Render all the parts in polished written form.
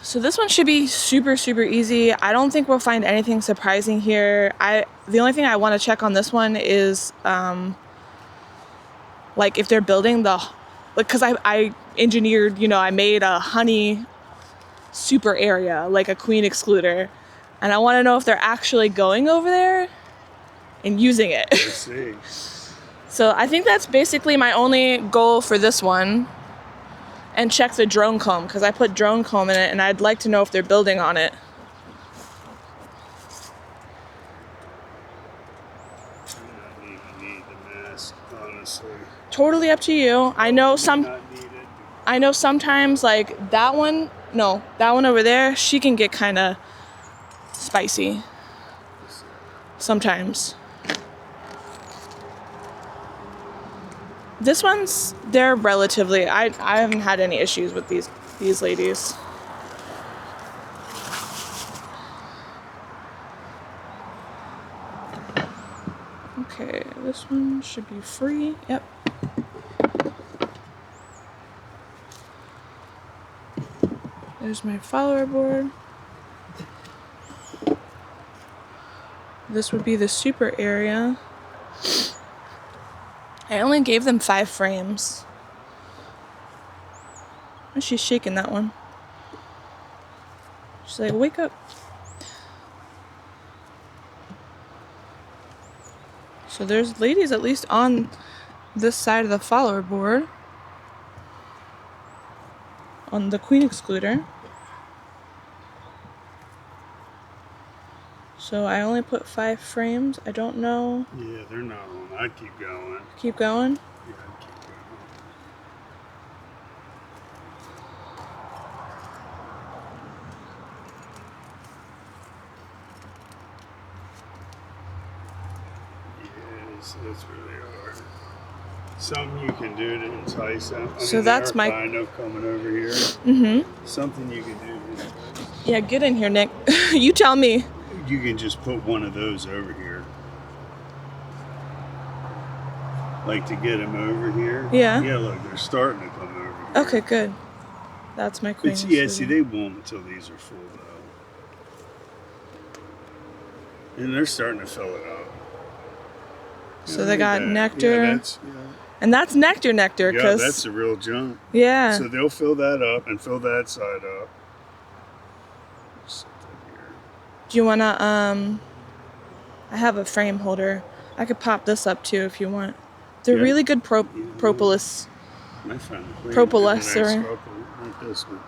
So this one should be super, super easy. I don't think we'll find anything surprising here. The only thing I want to check on this one is like if they're building because I engineered, I made a honey super area, like a queen excluder. And I want to know if they're actually going over there and using it. Let's see. So I think that's basically my only goal for this one. And check the drone comb, because I put drone comb in it, and I'd like to know if they're building on it. I don't even need the mask, honestly. Totally up to you. I know sometimes like that one over there, she can get kind of spicy. Sometimes. This one's, they're relatively, I haven't had any issues with these ladies. Okay, this one should be free. Yep. There's my follower board. This would be the super area. I only gave them 5 frames. And she's shaking that one. She's like, wake up. So there's ladies at least on this side of the follower board. On the queen excluder. So I only put 5 frames. I don't know. Yeah, they're not on. I'd keep going. Keep going? Yeah, I'd keep going. Yes, that's really hard. Something you can do to entice them. So that's my albino coming over here. Mm-hmm. Something you can do. Yeah, get in here, Nick. You tell me. You can just put one of those over here. Like to get them over here. Yeah. Yeah, look, they're starting to come over here. Okay, good. That's my queen. Yeah, see, they won't until these are full, though. And they're starting to fill it up. So they got nectar. Yeah, and that's nectar. Yeah, Cause, that's the real junk. Yeah. So they'll fill that up and fill that side up. Do you want to, I have a frame holder. I could pop this up too if you want. They're really good propolis. My friend, propolis, sorry. Like this one.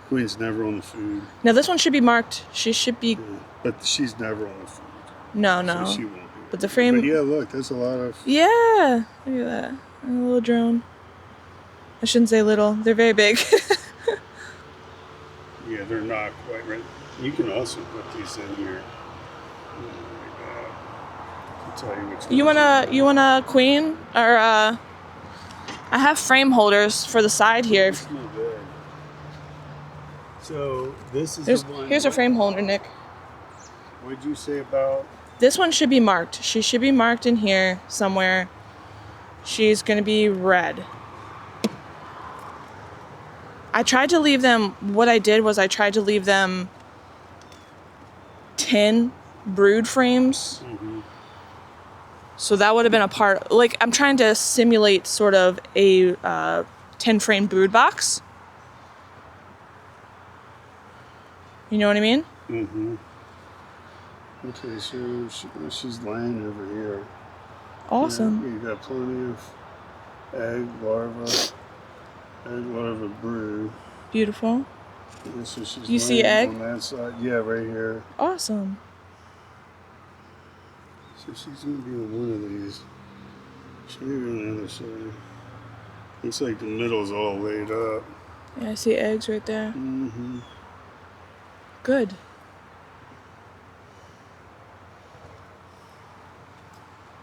Queen's never on the food. Now this one should be marked. She should be. Yeah, but she's never on the food. No. So she won't be. But the frame. But yeah, look, there's a lot of. Yeah, look at that. A little drone. I shouldn't say little. They're very big. Yeah, they're not quite right. You can also put these in here. I'll tell you which. You want a queen or I have frame holders for the side here. It's not bad. So this is the one. Here's a frame holder, Nick. What did you say about? This one should be marked. She should be marked in here somewhere. She's gonna be red. I tried to leave them. What I did was I tried to leave them 10 brood frames. Mm-hmm. So that would have been a part. Like I'm trying to simulate sort of a 10 frame brood box. You know what I mean? Mm-hmm. Okay, so she's laying over here. Awesome. Yeah, you got plenty of egg larva brood. Beautiful. And so she's you see egg? On that side. Yeah, right here. Awesome. So she's going to be on one of these. She's going to be on the other side. Looks like the middle's all laid up. Yeah, I see eggs right there. Mm-hmm. Good.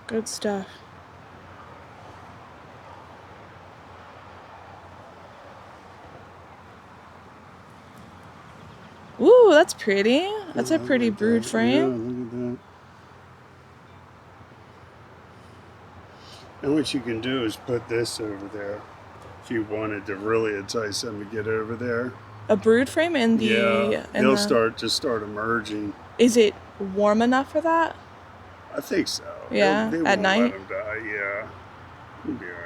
Good stuff. Ooh, that's pretty. That's a pretty brood frame. Yeah, look at that. And what you can do is put this over there if you wanted to really entice them to get over there. A brood frame in the... Yeah, in they'll the, start emerging. Is it warm enough for that? I think so. Yeah, they at won't night? let them die. Yeah, you'll be alright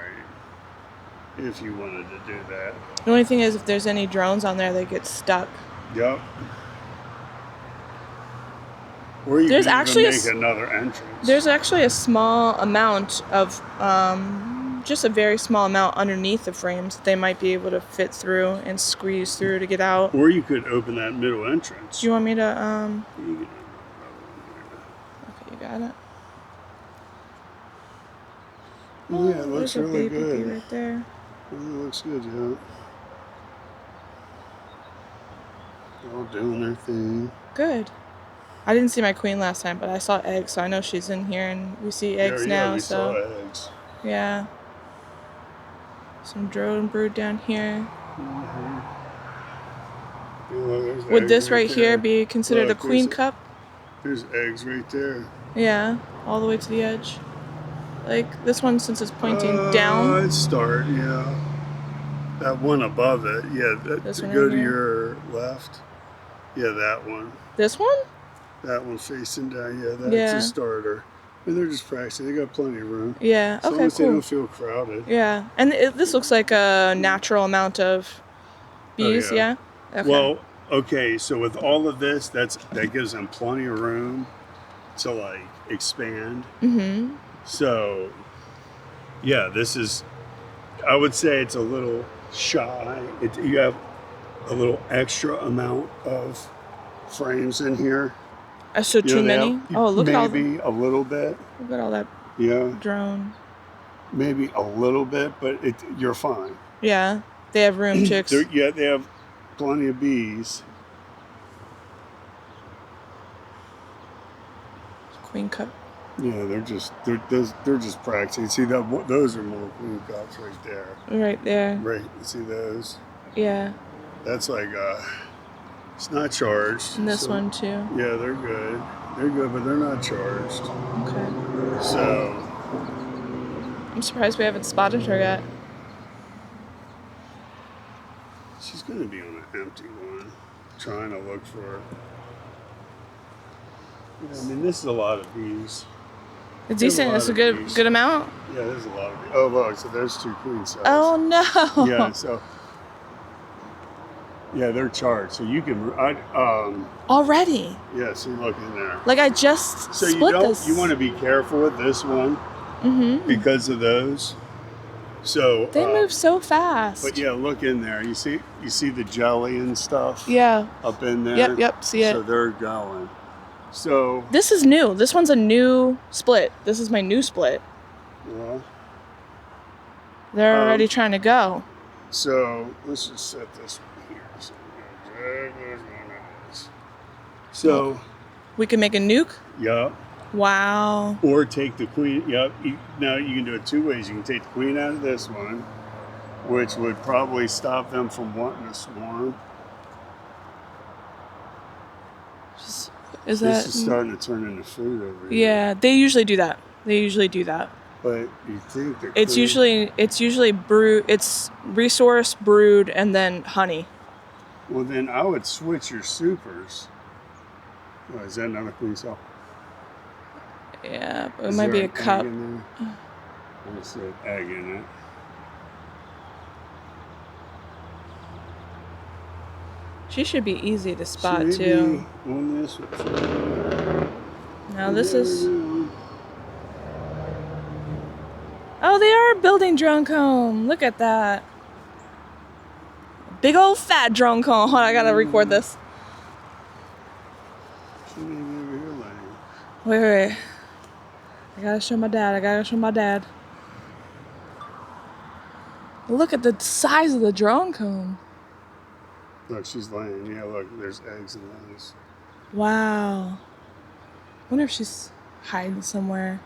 if you wanted to do that. The only thing is, if there's any drones on there, they get stuck. Yep. Or you There's could actually even make another entrance. There's actually a small amount of, just a very small amount underneath the frames that they might be able to fit through and squeeze through to get out. Or you could open that middle entrance. Do you want me to, You can open Okay, you got it. Oh, yeah, it looks There's a really baby bee good. right there. It looks good, yeah. They're all doing their thing. Good. I didn't see my queen last time, but I saw eggs, so I know she's in here, and we see eggs now. We so saw eggs. yeah. Some drone brood down here. Mm-hmm. Yeah, Would this right here be considered a queen there's cup? There's eggs right there. Yeah, all the way to the edge. Like this one, since it's pointing down. Let's start, yeah. That one above it, yeah. This To one go right to here? your left. Yeah, that one. This one? That one facing down, yeah, that's Yeah. a starter. And they're just practicing. They got plenty of room. Yeah. As long Okay. as they Cool. don't feel crowded. Yeah, and this looks like a natural amount of bees. yeah. Yeah. Okay. Well, okay, so with all of this, that gives them plenty of room to like expand. Mm-hmm. So, yeah, this is, I would say it's a little shy. You have a little extra amount of frames in here. So too many? Oh, look at all maybe a little bit. look at all that Yeah, drone. maybe a little bit, but you're fine. Yeah, they have room to. Yeah, they have plenty of bees. Queen cup. Yeah, they're just practicing. See that those are more queen cups right there. Right there. Right, see those? Yeah. That's like it's not charged. And this one too. Yeah, they're good. They're good, but they're not charged. Okay. So I'm surprised we haven't spotted her yet. she's gonna be on an empty one, trying to look for her. Yeah, I mean, this is a lot of bees. It's There's a decent. lot It's a of good bees. good amount. Yeah, there's a lot of bees. Oh, look, so there's 2 queen cells. Oh no. Yeah, so yeah, they're charged. So you can, Already. yeah. See, look in there. Like I just So split this. you want to be careful with this one because of those. So They move so fast. But yeah, look in there. You see the jelly and stuff. Yeah. Up in there. Yep. See it. So they're going. So This is new. This one's a new split. This is my new split. well, They're already trying to go. so let's just set this one here. So we know exactly which one it is. So We can make a nuke. yeah. Wow. Or take the queen. Yep. Now you can do it 2 ways. You can take the queen out of this one, which would probably stop them from wanting to swarm. Is This that? is starting to turn into food over here. Yeah, they usually do that. But you think the It's usually brood. It's resource, brood, and then honey. Well, then I would switch your supers. Oh, is that another queen cell? Yeah, but it Is might be there a an cup. egg in there? There's an egg in it. She should be easy to spot So maybe too. on this one. Now this is. Oh, they are building drone comb. Look at that. Big old fat drone comb. Hold on, I gotta record this. She may be over here laying. Wait. I gotta show my dad. Look at the size of the drone comb. Look, she's laying. Yeah, look, there's eggs in those. Wow. Wonder if she's hiding somewhere.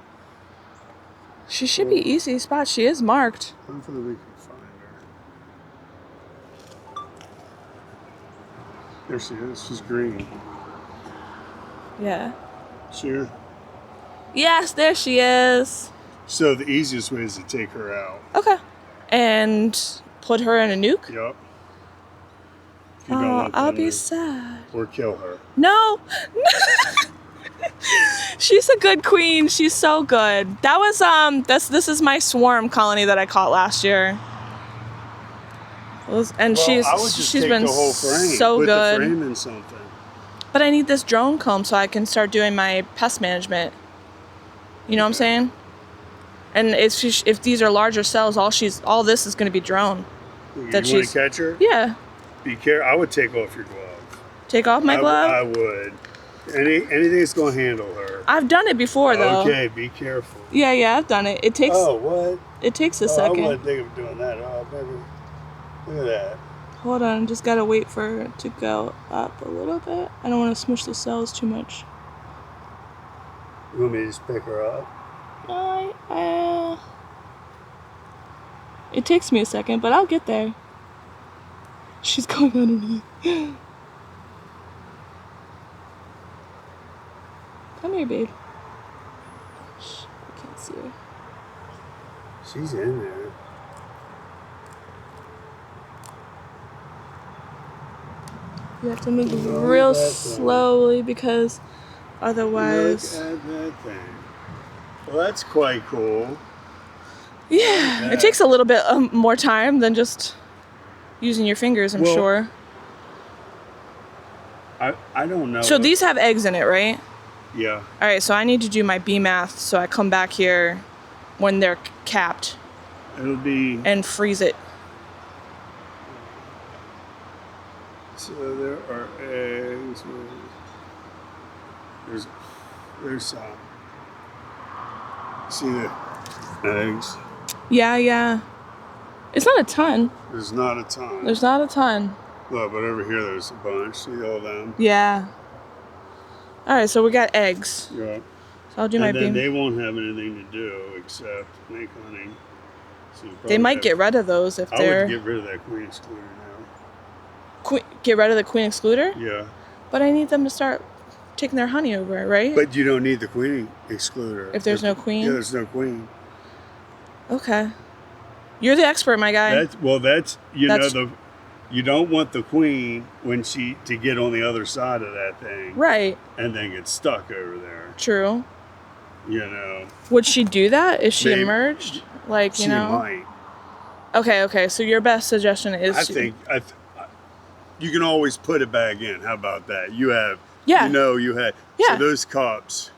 She should be easy to spot. She is marked. Hopefully we can find her. There she is. She's green. Yeah. Sure. Yes, there she is. So the easiest way is to take her out. Okay. And put her in a nuke? Yup. If you don't nothing. I'll be sad. Or kill her. No. She's a good queen. She's so good. That was this is my swarm colony that I caught last year. And I would just she's take been the whole frame, so put good. the frame in something. But I need this drone comb so I can start doing my pest management. You know what I'm saying? And if these are larger cells, all this is going to be drone. You want to catch her? Yeah. Be careful. I would take off your glove. Take off my glove? I would. Anything that's going to handle her. I've done it before, though. Okay, be careful. Yeah, I've done it. It takes. Oh, what? It takes a second. I wouldn't think of doing that. Oh, maybe. Look at that. Hold on, just gotta wait for it to go up a little bit. I don't want to smush the cells too much. You want me to just pick her up? It takes me a second, but I'll get there. She's going underneath. Come here, babe. Shh, I can't see her. She's in there. You have to move real slowly because otherwise... Look at that thing. Well, that's quite cool. Yeah, it takes a little bit more time than just using your fingers, I'm sure. I don't know. So these have eggs in it, right? Yeah. All right, so I need to do my bee math so I come back here when they're capped. It'll be... And freeze it. So there are eggs. There's some. See the eggs? Yeah. It's not a ton. There's not a ton. There's not a ton. Look, but over here there's a bunch. See all them? Yeah. All right, so we got eggs. Yeah. So I'll do my beam. They won't have anything to do except make honey. So they might get rid of those if they're... I would get rid of that queen excluder now. Get rid of the queen excluder? Yeah. But I need them to start taking their honey over, right? But you don't need the queen excluder. If there's no queen? Yeah, there's no queen. Okay. You're the expert, my guy. You don't want the queen to get on the other side of that thing. Right. And then get stuck over there. True. You know. Would she do that if she emerged? Like, you know? She might. Okay. So your best suggestion is you can always put it back in. How about that? You have, so those cups,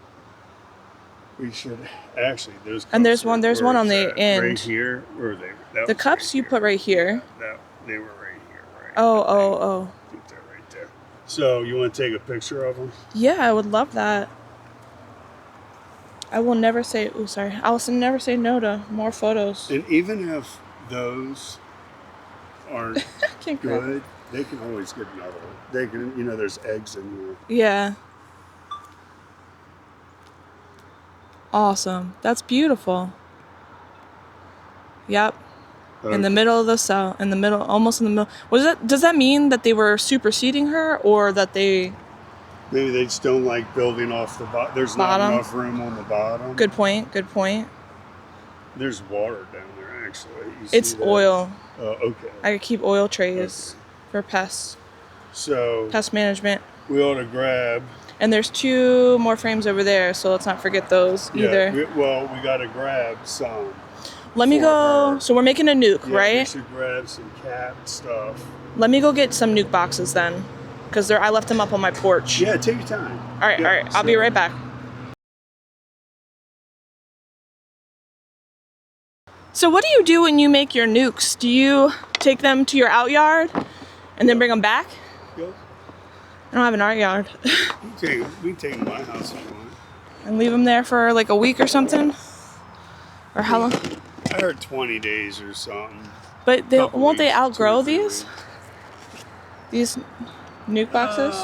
we should, actually, those cups. And there's one on the end. Right here, or the cups you put right here. They were right here, right? Oh. I think they're right there. So you want to take a picture of them? Yeah, I would love that. I will never say, I will never say no to more photos. And even if those aren't good, they can always get another one. They can, there's eggs in here. Yeah. Awesome. That's beautiful. Yep. Okay. In the middle of the cell. Almost in the middle. Does that mean that they were superseding her or that they... Maybe they just don't like building off the bottom. There's not enough room on the bottom. Good point. There's water down there, actually. It's oil. Oh, okay. I could keep oil trays for pests. So... Pest management. We ought to grab... And there's 2 more frames over there, so let's not forget those either. We got to grab some. Let me go... So we're making a nuke, right? We should grab some cat stuff. Let me go get some nuke boxes then. Because I left them up on my porch. Yeah, take your time. All right. I'll be right back. So what do you do when you make your nukes? Do you take them to your out yard and then bring them back? Yep. I don't have an art yard. We can take them to my house if you want. And leave them there for like a week or something? Or how long? I heard 20 days or something. But won't they outgrow these? These nuke boxes?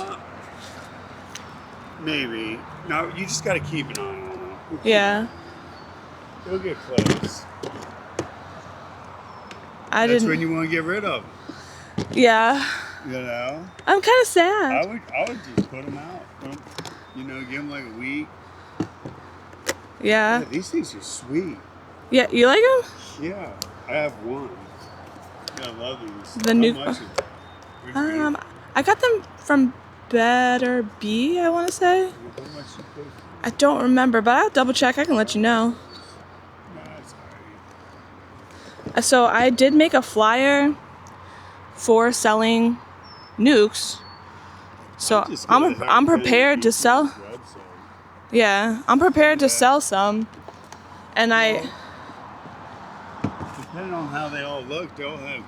Maybe. No, you just got to keep an eye on them. Yeah. They'll get close. That's when you want to get rid of them. Yeah. I'm kind of sad. I would just put them out. Give them like a week. Yeah. These things are sweet. Yeah, you like them? Yeah, I have one. Yeah, I love these. The nuke. I got them from Better Bee, I want to say. How much you pay for I don't remember, but I'll double check. I can let you know. Nah, it's alright. So I did make a flyer for selling nukes. So Just go to I'm prepared to sell. Harry website. Yeah, I'm prepared to sell some. And Depending on how they all look, they'll have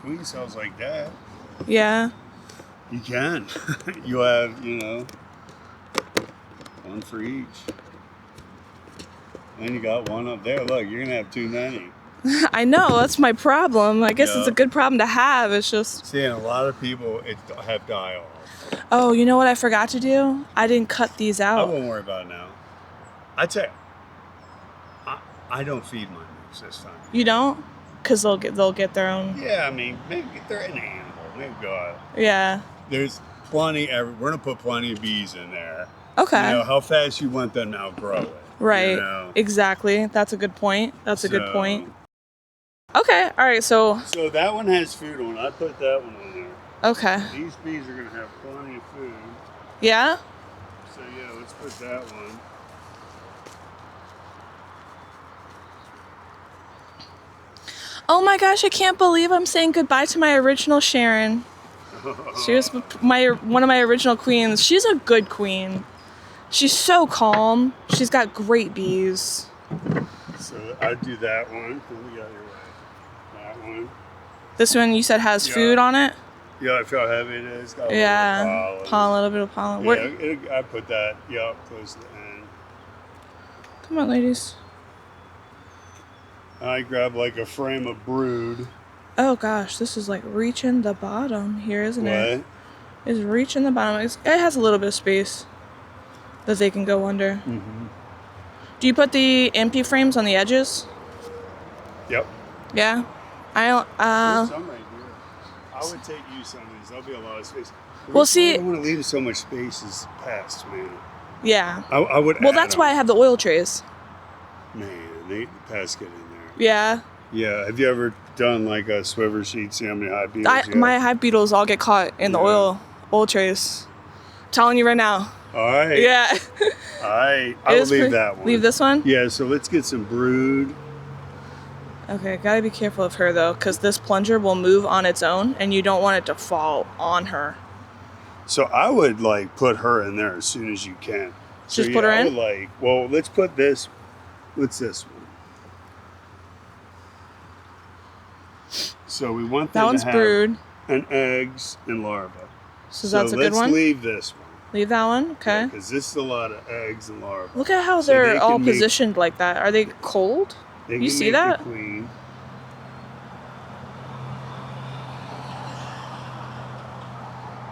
queen cells like that. yeah. You can. You have, you know, one for each. And you got one up there. Look, you're gonna have too many. I know, that's my problem. I guess Yeah. it's a good problem to have. It's just. Seeing a lot of people have die off. Oh, you know what I forgot to do? I didn't cut these I out. won't worry about it now. I tell you, I don't feed my moose this time. You don't? Cause they'll get their own. Yeah, I mean, maybe they're an animal. Maybe go out. Yeah. There's plenty. We're gonna put plenty of bees in there. Okay. You know how fast you want them to outgrow it. Right. You know? Exactly. That's a good point. That's a good So- point. Okay. All right. So. So that one has food on. I put that one on there. Okay. These bees are gonna have plenty of food. Yeah. So yeah, let's put that one. Oh my gosh! I can't believe I'm saying goodbye to my original Sharon. She was one of my original queens. She's a good queen. She's so calm. She's got great bees. So I'd do that one. Then we got your way. That one. This one you said has food on it. Yeah, I feel how heavy it is. Got a Yeah, little pollen, a little bit of pollen. Yeah, I put that. Yeah, close to the end. Come on, ladies. I grab like a frame of brood. Oh gosh, this is like reaching the bottom here, isn't it? What? It's reaching the bottom. It has a little bit of space that they can go under. Mm-hmm. Do you put the empty frames on the edges? Yep. Yeah. I don't. There's some right here. I would take you some of these. There'll be a lot of space. Well, see- I don't want to leave so much space is past, man. Yeah. I would. Well, add that's them. why I have the oil trays. Man, they past get in there. Yeah. Yeah. Have you ever done like a swiver sheet? See how many hive beetles you have? My hive beetles all get caught in the Yeah. oil trays. Telling you right now. All right. Yeah. I will leave that one. Leave this one? Yeah. So let's get some brood. Okay, gotta be careful of her though, because this plunger will move on its own and you don't want it to fall on her. So I would like put her in there as soon as you can. So, Just put her I in? would, well, let's put this. What's this one? So we want them That one's to have brood. and eggs and larvae. So that's a good one? Let's leave this one. Leave that one? Okay. Because this is a lot of eggs and larvae. Look at how So they're they all can make- positioned like that. Are they cold? They You can see make that? the queen.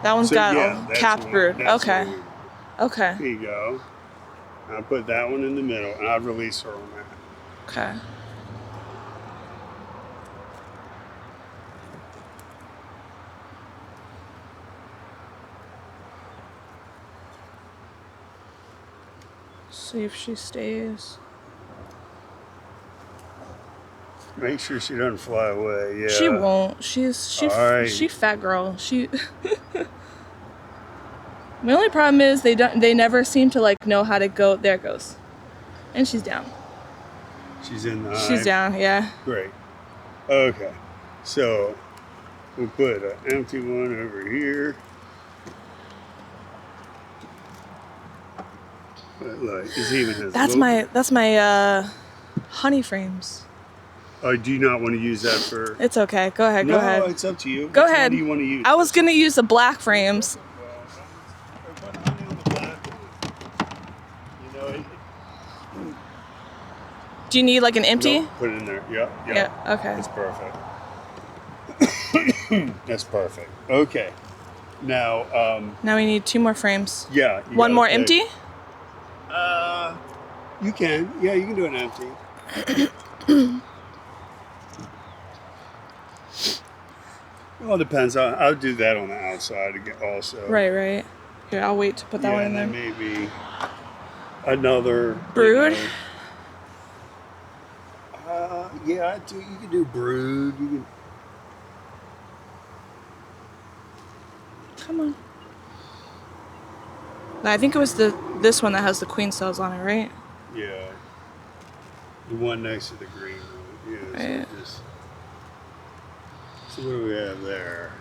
That one's So, got yeah, a that's calf one- brood. that's Okay. one. Okay. Here you go. I'll put that one in the middle, and I'll release her on that. Okay. See if she stays. Make sure she doesn't fly away. Yeah. She won't. She Alright. she fat girl. She My only problem is they never seem to like know how to go. There it goes. And she's down. She's in the She's hive. down, yeah. Great. Okay. So we'll put an empty one over here. But like, it even has a That's little my honey frames. Oh, do you not want to use that for? It's okay. Go ahead. No, Go ahead. it's up to you. Go Which ahead. One do you want to use? I was gonna use the black frames. Or put honey on the black one. You know, Do you need like an empty? no, put it in there. Yeah. Yeah. Okay. That's perfect. That's perfect. Okay. Now, Now we need 2 more frames. yeah. you One gotta more pick. empty? You can. Yeah, you can do an empty. Well, it depends. I'll do that on the outside again also. Right, right. Here, I'll wait to put that Yeah, one in and there. then maybe another Brood? Yeah, I do. You can do brood. You can. Come on. I think it was this one that has the queen cells on it, right? Yeah. The one next to the green one. Yeah. Right. So what do we have there?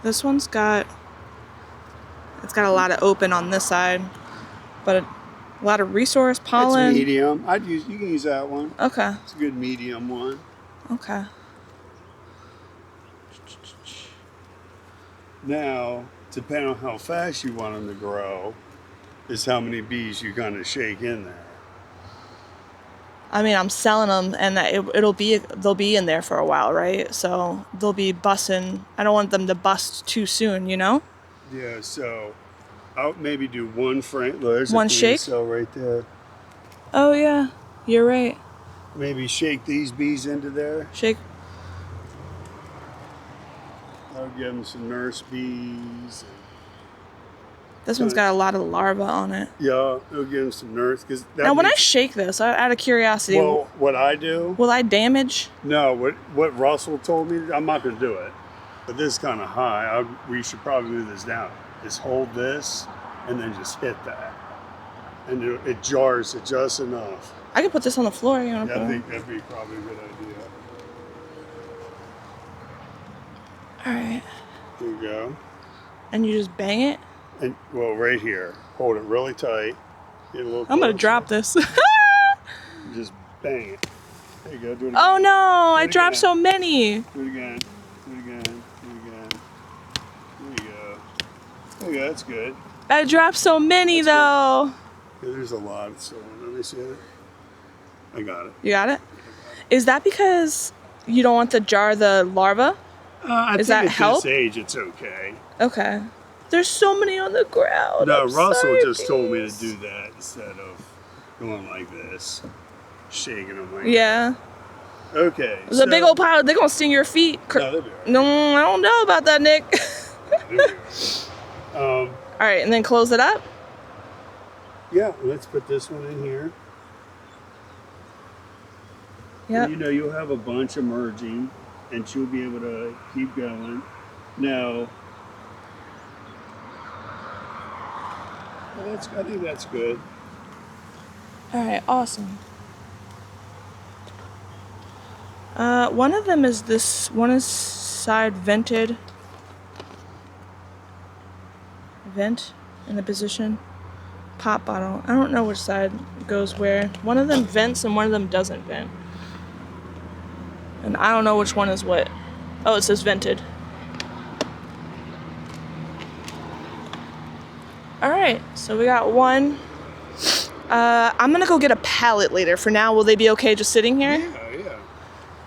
This one's got. It's got a lot of open on this side, but a lot of resource pollen. It's medium. You can use that one. Okay. It's a good medium one. Okay. Now, depending on how fast you want them to grow, is how many bees you're gonna shake in there. I mean, I'm selling them, and they'll be in there for a while, right? So they'll be busting. I don't want them to bust too soon, you know? Yeah. So I'll maybe do one frame. Well, there's One a queen shake? cell right there. Oh yeah, you're right. Maybe shake these bees into there. Shake. I'll give them some nurse bees. This one's got a lot of larvae on it. Yeah, it'll give them some nurse. Now, when I shake this, out of curiosity, well, what I do? will I damage? No, what Russell told me, I'm not going to do it. But this is kind of high. We should probably move this down. Just hold this and then just hit that. And it jars it just enough. I could put this on the floor. You want to Yeah, put I it? think that'd be probably a good idea. All right. There you go. And you just bang it? And well, right here, hold it really tight. Get a little I'm going to closer. drop this. Just bang it. There you go. Do it again. Oh no, I dropped again. so many. Do it again. Do it again. Do it again. There you go. There you go. That's good. I dropped so many though. Yeah, there's a lot. So let me see it. I got it. You got it? Is that because you don't want to jar the larva? I Does think that at help? this age, it's okay. Okay. There's so many on the ground. No, I'm Russell sorry, just told me to bees. do that instead of going like this, shaking them like Yeah. that. Okay. There's a big old pile. They're going to sting your feet. No, they'll be all right. No, I don't know about that, Nick. They'll be all right. All right, and then close it up. Yeah, let's put this one in here. Yep. And, you'll have a bunch emerging, and she'll be able to keep going. Now, I think that's good. All right, awesome. One of them is this. One is side vented. Vent in the position. Pop bottle. I don't know which side goes where. One of them vents and one of them doesn't vent. And I don't know which one is what. Oh, it says vented. All right, so we got one. I'm gonna go get a pallet later. For now, will they be okay just sitting here? Yeah.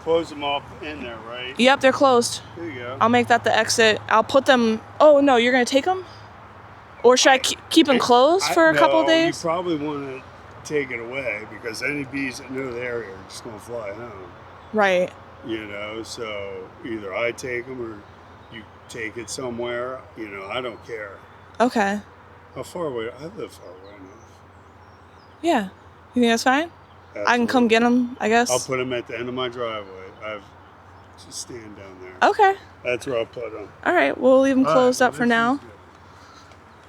Close them up in there, right? Yep, they're closed. There you go. I'll make that the exit. I'll put them. Oh no, you're gonna take them? Or should I keep them closed for a couple days? You probably want to take it away because any bees that know the area are just gonna fly home. Right. So either I take them or you take it somewhere. I don't care. Okay. How far away? I live far away enough. Yeah. You think that's fine? I can come get them, I guess. I'll put them at the end of my driveway. I've just stand down there. Okay. That's where I'll put them. All right. We'll leave them closed up for now.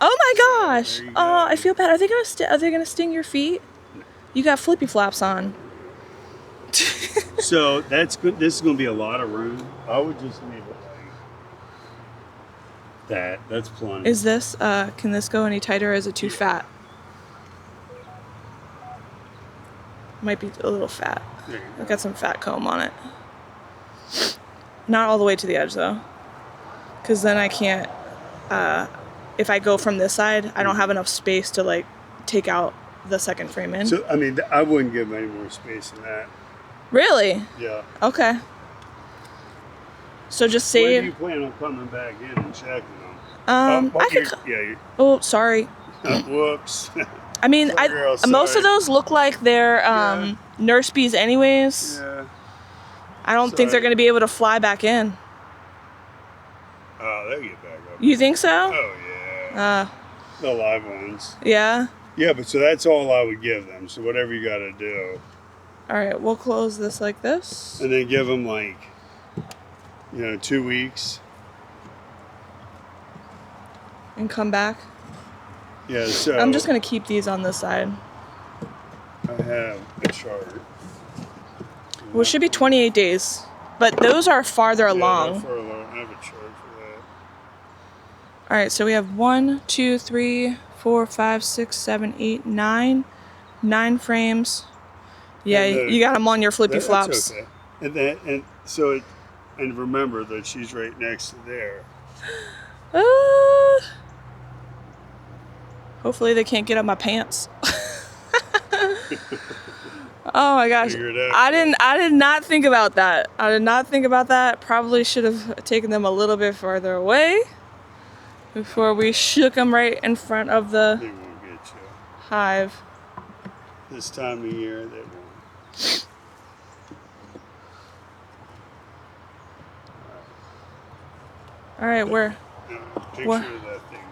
Oh my gosh! there you Oh, go. I feel bad. Are they gonna sting your feet? You got flippy flops on. So that's good. This is going to be a lot of room. I would just leave it like that. That's plenty. Is this? Can this go any tighter? Or is it too fat? Might be a little fat. There you I go. got some fat comb on it. Not all the way to the edge though, because then I can't. If I go from this side, I don't have enough space to take out the second frame in. So I wouldn't give any more space than that. Really? Yeah. Okay. So just When do save. you plan on coming back in and checking them? I could. Oh, sorry. Whoops. I mean, Sorry, girl, most of sorry. those look like they're Yeah. nurse bees, anyways. Yeah. I don't think they're Sorry. going to be able to fly back in. Oh, they'll get back up. You think so? Oh yeah. The live ones. Yeah. Yeah, but so that's all I would give them. So whatever you got to do, All right, we'll close this like this. and then give them 2 weeks. and come back. Yeah, so I'm just gonna keep these on this side. I have a chart. Well, it should be 28 days, but those are farther along. Yeah, far along. I have a chart for that. All right, so we have 1, 2, 3, 4, 5, 6, 7, 8, 9, 9 frames. Yeah, you got them on your flippy flops. That's okay. And remember that she's right next to there. Hopefully they can't get up my pants. Oh my gosh. I did not think about that. I did not think about that. Probably should have taken them a little bit farther away before we shook them right in front of the They won't get you. hive. This time of year, they won't. All right, we're Picture of that thing.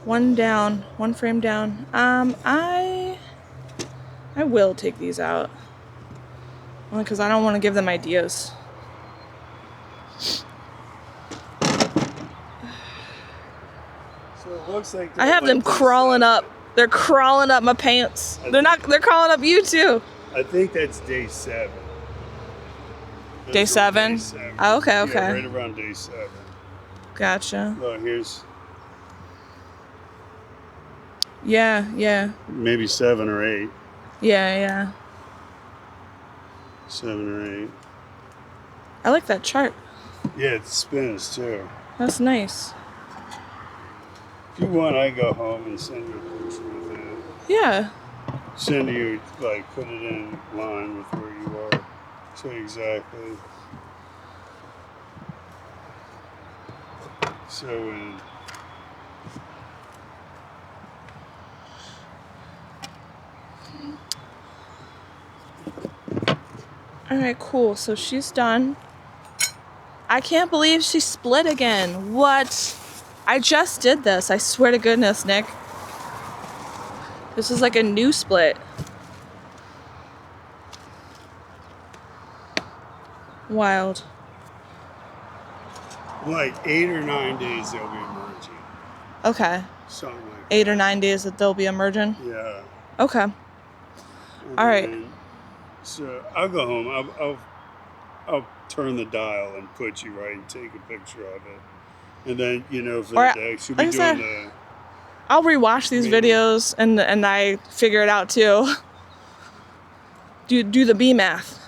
one down, one frame down. I will take these out. Only because I don't want to give them ideas. So it looks like I have them crawling up. They're crawling up my pants. They're crawling up you too. I think that's day 7. Day 7? Oh, okay, okay. Yeah, right around day 7. Gotcha. Well, here's Yeah. maybe 7 or 8. Yeah. 7 or 8. I like that chart. Yeah, it spins too. That's nice. If you want, I go home and send you a picture of it. Yeah. Send you, like, put it in line with where you are. Show you exactly. So All right, cool. So she's done. I can't believe she split again. What? I just did this. I swear to goodness, Nick. This is like a new split. Wild. like 8 or 9 days, they'll be emerging. Okay. Something like 8 or 9 days that they'll be emerging? Yeah. Okay. All right. So I'll go home. I'll turn the dial and put you right and take a picture of it. And then, for the next, you'll be doing the... I'll rewatch these videos and I figure it out too. Do the B math.